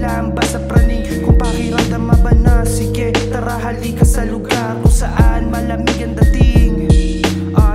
dahilan ba sa praning? Kung pakiramdam ba na, sige tara halika sa lugar kung saan malamig ang dating.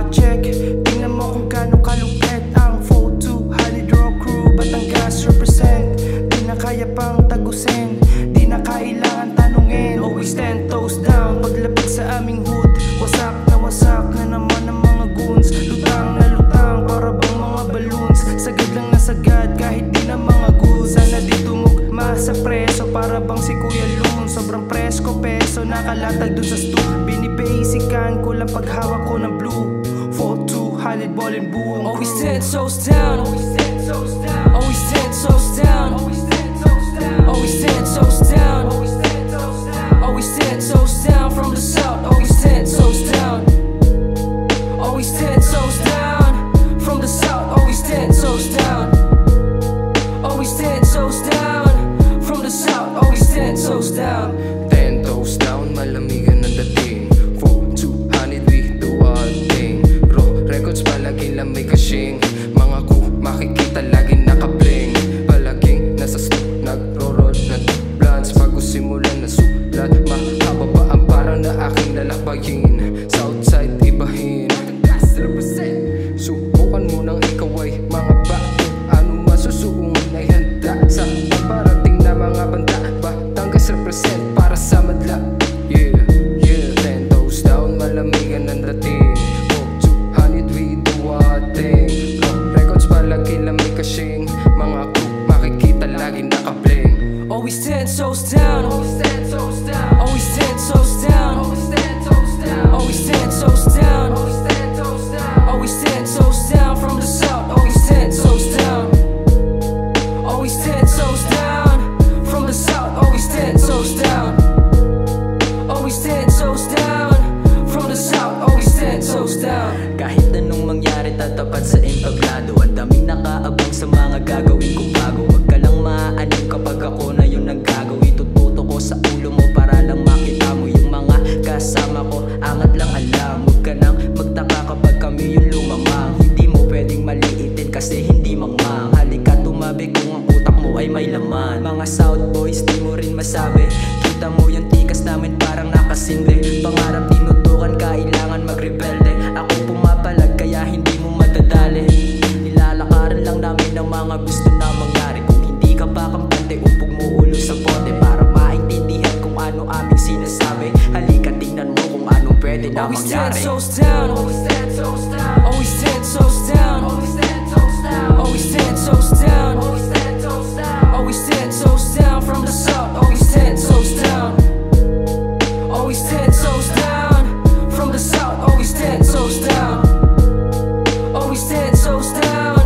Check, tingnan mo kung gano'ng kalupit ang 4-200 Raw Crew Batangas represent. Di na kaya pang tagusin, di na kailangan tanungin. Always 10 toes down paglapit sa aming hood. Wasak na naman ang mga goons. Lutang na lutang para bang mga balloons. Sagad lang na sagad kahit di na mga goods. Sana di tumugma sa preso para bang si Kuya Loon. Sobrang presko peso nakalatag dun sa stool. Binibasican ko lang paghawak ko ng blue 4-200 ball and boom. Always 10 toes down, always 10 toes down, always 10 toes down, always 10 toes down, always 10 toes down, always 10 toes down, always 10 toes down from the south, always 10 toes down, always 10 toes down from the south, always 10 toes down, always 10 toes down from the south, always 10 toes down. 10 toes down, malamigan ang dating. 4-200 we do our thing. Raw records palaging lamay kasing. Mga ku makikita laging nakabling. Palaging nasa stoop, nagro-roll na blunts. Bago simulan na sulat, mahaba pa ang parang na aking lalakbayin. Southside ibahin, subukan mo nang ikaw ay mga bato. Ano masusuungan ay handa sa parating na mga banda. Batangas represent para sa madla. Yeah, 10 toes down, malamigan ang dating. 4-200 we do our thing. Raw records palagi lamig kasing. Mga crew makikita lagi nakabling. Always 10 toes down, always 10 toes down, always 10 toes down, always 10 toes down, always 10 toes down, always 10 toes down, always 10 toes down from the south, always 10 toes down, always 10 toes down from the south, always 10 toes down, always 10 toes down from the south, always 10 toes down. Kahit anong mangyari tatapat sa entablado. Ang daming nakaabang sa mga gagawin kong bago. Huwag ka lang maaanin kapag ako na yung naggagawin. Tututo ko sa ulo mo para lang makita mo yung mga kasama ko. Angat lang alam, huwag ka nang magtaka kapag kami yung lumamang. Hindi mo pwedeng maliitin kasi hindi mangmang. Halika tumabi kung ang utak mo ay may laman. Mga South Boys di mo rin masabi. Kita mo yung tikas namin parang nakasinde. Pangarap tinutukan, kailangan magrebelde. Ako pumapalag kaya hindi mo madadali. Nilalakaran lang namin ang mga gusto na mangyari. Kung hindi ka pa kampante, upog mo ulo sa bote para maintindihan kung ano aming sinasabi. Halika tingnan mo kung anong pwede na mangyari. Always 10 toes down, always 10 toes down, always 10 toes down, always 10 toes down, always 10 toes down, always 10 toes down, always 10 toes down from the south, always 10 toes down, always 10 toes down from the south, always 10 toes down, always 10 toes down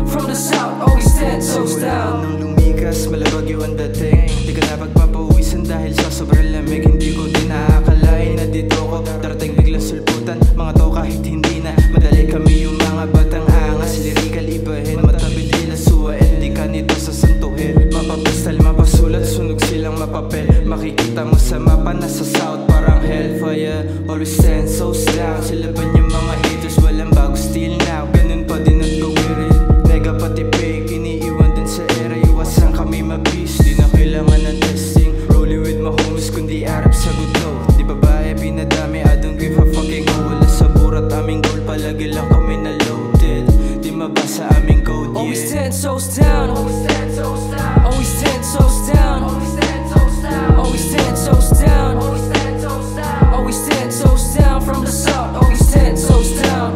from the south, always 10 toes down. Nung lumikas, malabagyo ang dating. Di ka na pagpapawisan dahil sa sobrang lamig. Hindi ko din nakakalain na dito ko darating biglang sulputan. Mga to kahit hindi na madali kami yung mga batang angas. Lyrical ibahin, matabi dila suwa. Di ka nito sasantuhin. Mapapastal, mapasulat, sunog silang mapapel. Makikita mo sa mapa, nasa south parang hellfire. Always 10 toes down. Sila ba yung mga haters, walang bago still now. Ganun pa din at gawirin. Nega pati fake, iniiwan din sa era. Iwasan kami mabis, di na kailangan ng testing. Rolling with my homies, kundi Arab sa good note. Di babae, pinadami, I don't give a fucking hoe. Wala sa burat, aming goal, palagi lang kami na loaded. Di mabasa aming code, yeah. Always 10 toes down, always 10 toes down, always 10 toes down, always 10 toes down, always 10 toes down, always 10 toes down, always 10 toes down from the south, always 10 toes down,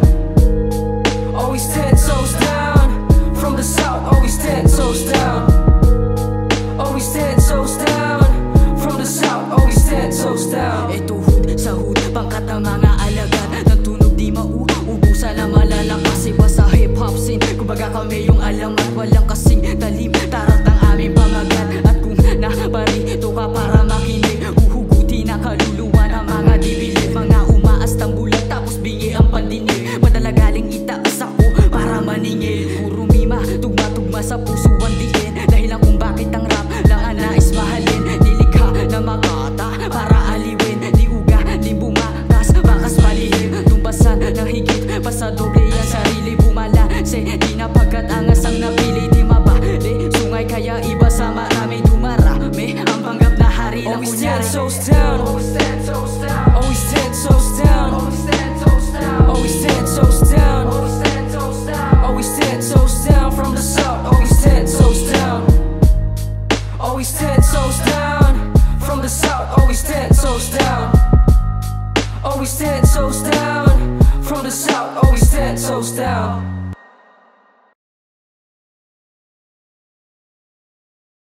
always 10 toes down from the south, always 10 toes down, always 10 toes down from the south, always 10 toes down. Ito hood sa hood, pangkat ang mga alagad. Nagtunog di mauubusan ang malalakas. Iba sa hip-hop scene, kumbaga kami yung alam at walang kasing talim. Tarat ang aming pamagat. At kung naparito ka para makinig, uhuguti na kaluluwa ng mga dibilid. Mga umaastang bulag tapos bingi ang pandinig. Madala galing itaas ako para maningil. Puro mima, tugma-tugma sa puso ang diin. Dahilan kung bakit ang rap lang ang nais mahalin. Nilikha na makata para aliwin. Di uga, di bumakas, bakas palihim. Tumbasan ng higit, pasadoble ang sarili. Bumalanse, di na pagkat angas ang napili. Di mabali, sungay kaya iba sa marami dumara. kami ang panggap na hari na Always 10 kunyari. toes down. Always 10 toes down. Always 10 toes down. Always 10 toes down. Always 10 toes down. Always 10 toes down. Always 10 toes down from the south. Always 10 toes down. Always 10 toes down from the south. Always 10 toes down. Always 10 toes down from the south. Always 10 toes down.